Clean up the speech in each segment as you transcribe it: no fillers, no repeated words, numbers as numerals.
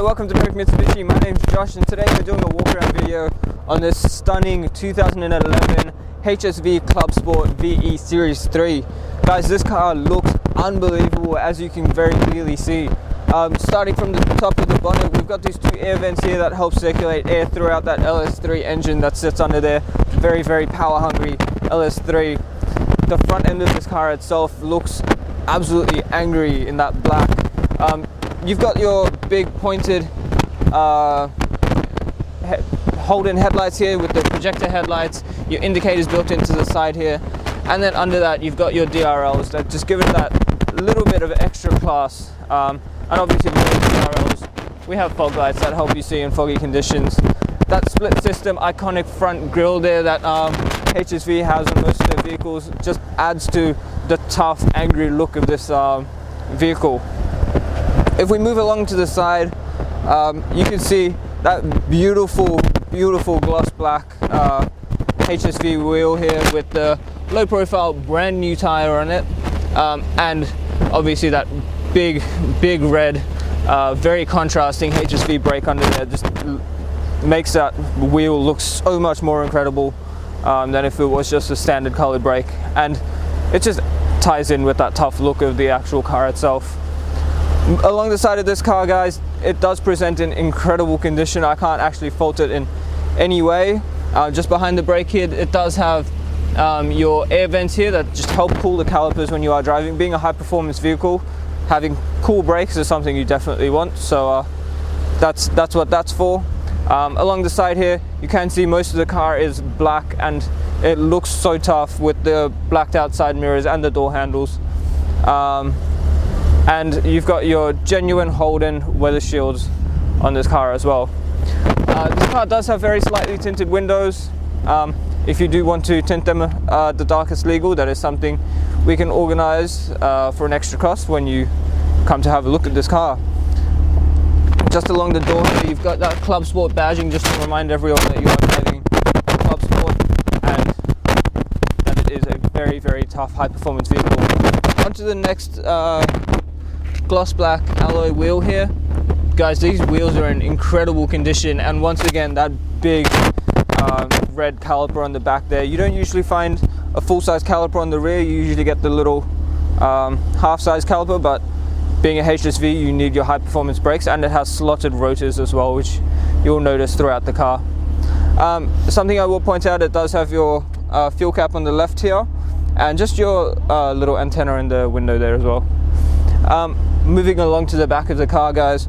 welcome to Merrick Mitsubishi. My name's Josh and today we're doing a walk around video on this stunning 2011 HSV Club Sport VE Series 3. Guys, this car looks unbelievable, as you can very clearly see. Starting from the top of the bonnet, we've got these two air vents here that help circulate air throughout that LS3 engine that sits under there. Very power hungry LS3. The front end of this car itself looks absolutely angry in that black. You've got your big pointed Holden headlights here with the projector headlights, your indicators built into the side here, and then under that you've got your DRLs that just give it that little bit of extra class. And obviously with those DRLs we have fog lights that help you see in foggy conditions. That split system iconic front grille there that HSV has on most of their vehicles just adds to the tough, angry look of this vehicle. If we move along to the side, you can see that beautiful gloss black HSV wheel here with the low profile brand new tire on it, and obviously that big red very contrasting HSV brake under there just makes that wheel look so much more incredible than if it was just a standard colored brake, and it just ties in with that tough look of the actual car itself. Along the side of this car, guys, it does present in incredible condition. I can't actually fault it in any way. Just behind the brake here, it does have your air vents here that just help cool the calipers when you are driving. Being a high performance vehicle, having cool brakes is something you definitely want, so that's what that's for. Along the side here, you can see most of the car is black and it looks so tough with the blacked out side mirrors and the door handles. And you've got your genuine Holden weather shields on this car as well. This car does have very slightly tinted windows. If you do want to tint them the darkest legal, that is something we can organize for an extra cost when you come to have a look at this car. Just along the door here, you've got that Club Sport badging, just to remind everyone that you are driving Club Sport and that it is a very tough, high performance vehicle. Onto the next gloss black alloy wheel here. Guys, these wheels are in incredible condition, and once again that big red caliper on the back there. You don't usually find a full-size caliper on the rear. You usually get the little half-size caliper, but being a HSV you need your high performance brakes, and it has slotted rotors as well, which you'll notice throughout the car. Something I will point out, it does have your fuel cap on the left here, and just your little antenna in the window there as well. Moving along to the back of the car, guys,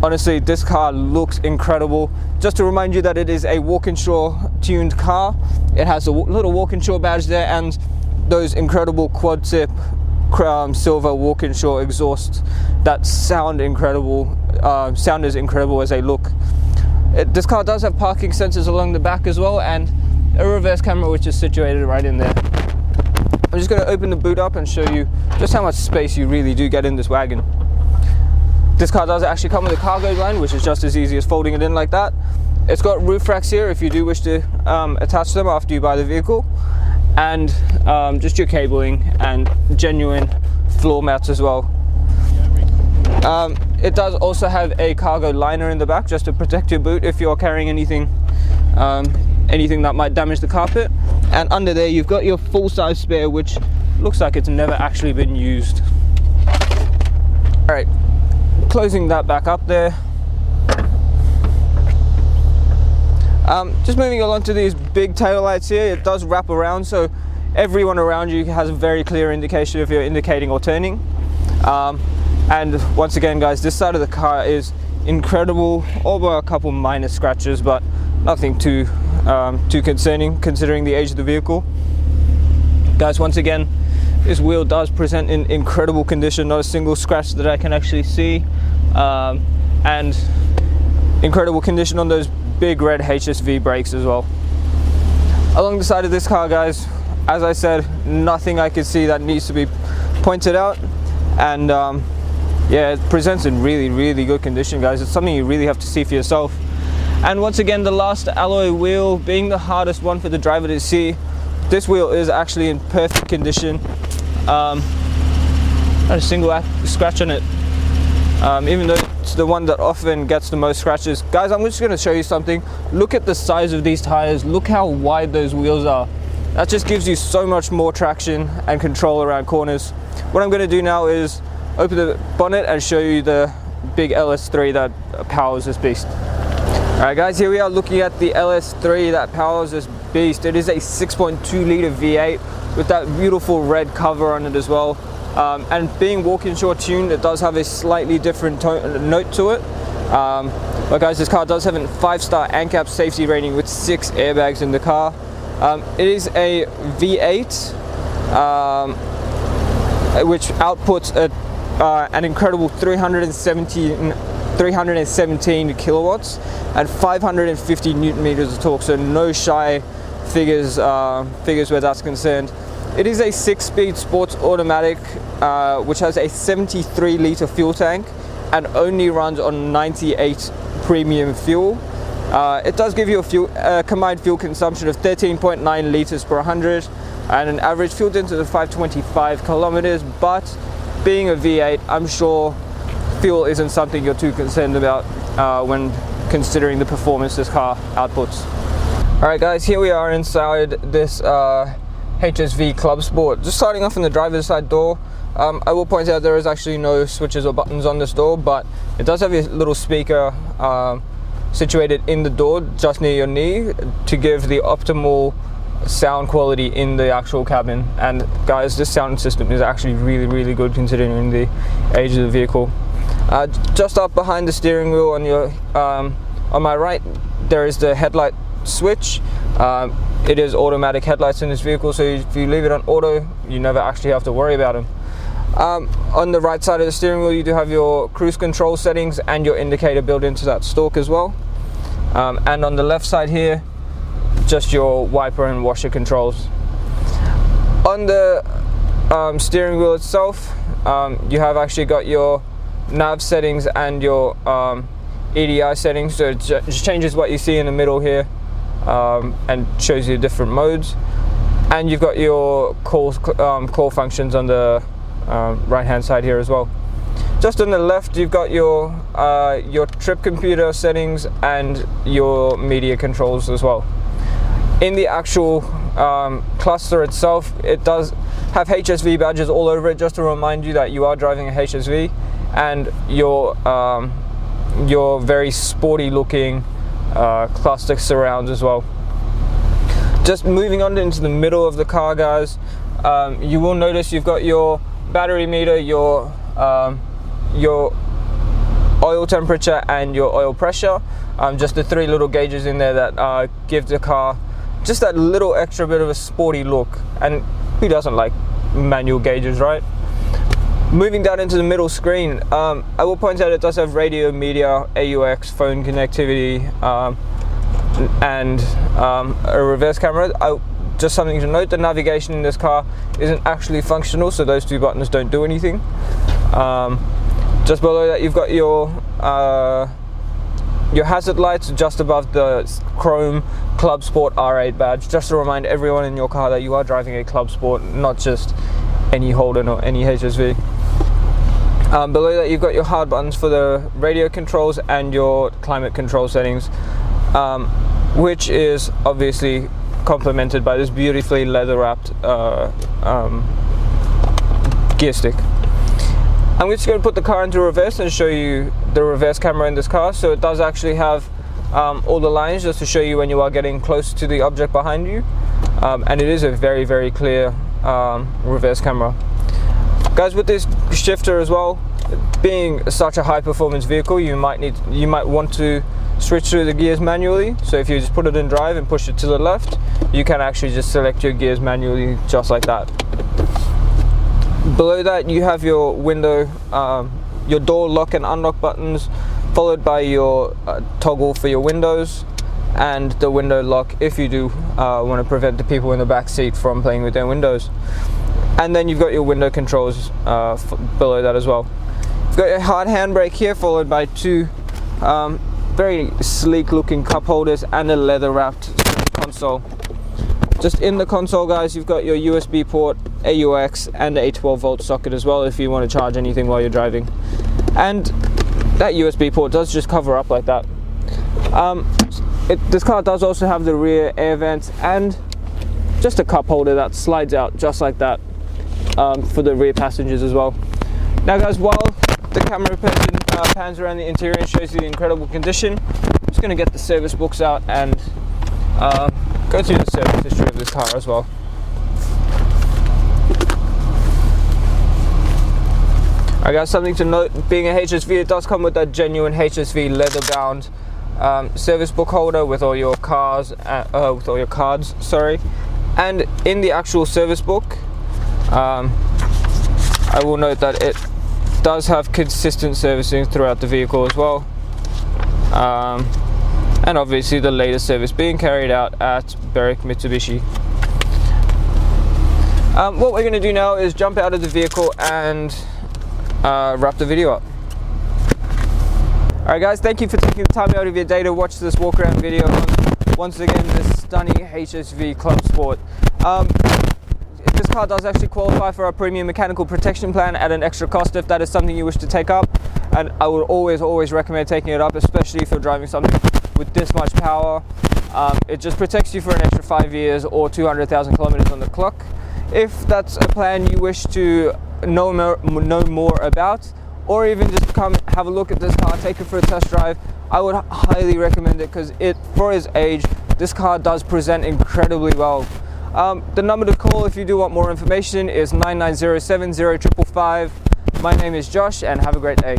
honestly this car looks incredible. Just to remind you that it is a Walkinshaw tuned car. It has a little Walkinshaw badge there and those incredible quad tip silver Walkinshaw exhausts that sound incredible, sound as incredible as they look. This car does have parking sensors along the back as well, and a reverse camera which is situated right in there. I'm just going to open the boot up and show you just how much space you really do get in this wagon. This car does actually come with a cargo line, which is just as easy as folding it in like that. It's got roof racks here if you do wish to attach them after you buy the vehicle, and just your cabling and genuine floor mats as well. It does also have a cargo liner in the back just to protect your boot if you're carrying anything that might damage the carpet. And under there you've got your full-size spare, which looks like it's never actually been used. Alright, closing that back up there. Just moving along to these big tail lights here, it does wrap around, so everyone around you has a very clear indication if you're indicating or turning. And once again, guys, this side of the car is incredible, although a couple minor scratches, but nothing too concerning considering the age of the vehicle. Guys, once again, this wheel does present in incredible condition, not a single scratch that I can actually see, and incredible condition on those big red HSV brakes as well. Along the side of this car, guys, as I said, nothing I could see that needs to be pointed out, and yeah, it presents in really good condition, guys. It's something you really have to see for yourself. And once again, the last alloy wheel being the hardest one for the driver to see, this wheel is actually in perfect condition. Not a single scratch on it. even though it's the one that often gets the most scratches. Guys, I'm just going to show you something. Look at the size of these tires. Look how wide those wheels are. That just gives you so much more traction and control around corners. What I'm going to do now is open the bonnet and show you the big LS3 that powers this beast. Alright guys, here we are looking at the LS3 that powers this beast. It is a 6.2 litre V8 with that beautiful red cover on it as well. And being Walkinshaw tuned, it does have a slightly different note to it. But guys, this car does have a 5-star ANCAP safety rating with 6 airbags in the car. It is a V8 which outputs an incredible 317 kilowatts and 550 newton meters of torque, so no shy figures where that's concerned. It is a 6-speed sports automatic which has a 73 litre fuel tank and only runs on 98 premium fuel. It does give you a combined fuel consumption of 13.9 litres per 100 and an average fuel density of 525 kilometers, but being a V8, I'm sure fuel isn't something you're too concerned about when considering the performance this car outputs. Alright guys, here we are inside this HSV Club Sport. Just starting off in the driver's side door, I will point out there is actually no switches or buttons on this door, but it does have a little speaker situated in the door just near your knee to give the optimal sound quality in the actual cabin. And guys, this sound system is actually really good considering the age of the vehicle. Just up behind the steering wheel on your on my right, there is the headlight switch. It is automatic headlights in this vehicle, so if you leave it on auto, you never actually have to worry about them. On the right side of the steering wheel, you do have your cruise control settings and your indicator built into that stalk as well. And on the left side here, just your wiper and washer controls. On the steering wheel itself, you have actually got your nav settings and your EDI settings, so it just changes what you see in the middle here and shows you different modes. And you've got your call functions on the right hand side here as well. Just on the left, you've got your trip computer settings and your media controls as well. In the actual cluster itself, it does have HSV badges all over it, just to remind you that you are driving a HSV, and your very sporty looking cluster surrounds as well. Just moving on into the middle of the car, guys, you will notice you've got your battery meter, your oil temperature and your oil pressure, just the 3 little gauges in there that give the car just that little extra bit of a sporty look. And who doesn't like manual gauges, right? Moving down into the middle screen, I will point out it does have radio, media, AUX, phone connectivity, and a reverse camera. Just something to note, the navigation in this car isn't actually functional, so those 2 buttons don't do anything. Just below that, you've got your hazard lights just above the chrome Club Sport R8 badge, just to remind everyone in your car that you are driving a Club Sport, not just any Holden or any HSV. Below that, you've got your hard buttons for the radio controls and your climate control settings, which is obviously complemented by this beautifully leather wrapped gear stick. I'm just going to put the car into reverse and show you the reverse camera in this car. So it does actually have all the lines just to show you when you are getting close to the object behind you, and it is a very clear reverse camera. Guys, with this shifter as well, being such a high performance vehicle, you might want to switch through the gears manually. So if you just put it in drive and push it to the left, you can actually just select your gears manually just like that. Below that, you have your window, your door lock and unlock buttons, followed by your toggle for your windows and the window lock if you do want to prevent the people in the back seat from playing with their windows. And then you've got your window controls below that as well. You've got your hard handbrake here, followed by 2 very sleek looking cup holders and a leather wrapped console. Just in the console, guys, you've got your USB port, AUX and a 12 volt socket as well if you want to charge anything while you're driving. And that USB port does just cover up like that. This car does also have the rear air vents and just a cup holder that slides out just like that for the rear passengers as well. Now guys, while the camera pans around the interior and shows you the incredible condition, I'm just going to get the service books out and go through the service history of this car as well. Alright guys, something to note, being a HSV, it does come with that genuine HSV leather bound service book holder with all your cards, sorry. And in the actual service book, I will note that it does have consistent servicing throughout the vehicle as well, and obviously the latest service being carried out at Berwick Mitsubishi. What we're going to do now is jump out of the vehicle and wrap the video up. Alright guys, thank you for taking the time out of your day to watch this walk around video on, once again, this stunning HSV Club Sport. This car does actually qualify for our premium mechanical protection plan at an extra cost if that is something you wish to take up, and I would always recommend taking it up, especially if you're driving something with this much power. It just protects you for an extra 5 years or 200,000 kilometers on the clock. If that's a plan you wish to know more about, or even just come have a look at this car, take it for a test drive, I would highly recommend it, because for its age, this car does present incredibly well. The number to call if you do want more information is 9907 0555. My name is Josh, and have a great day.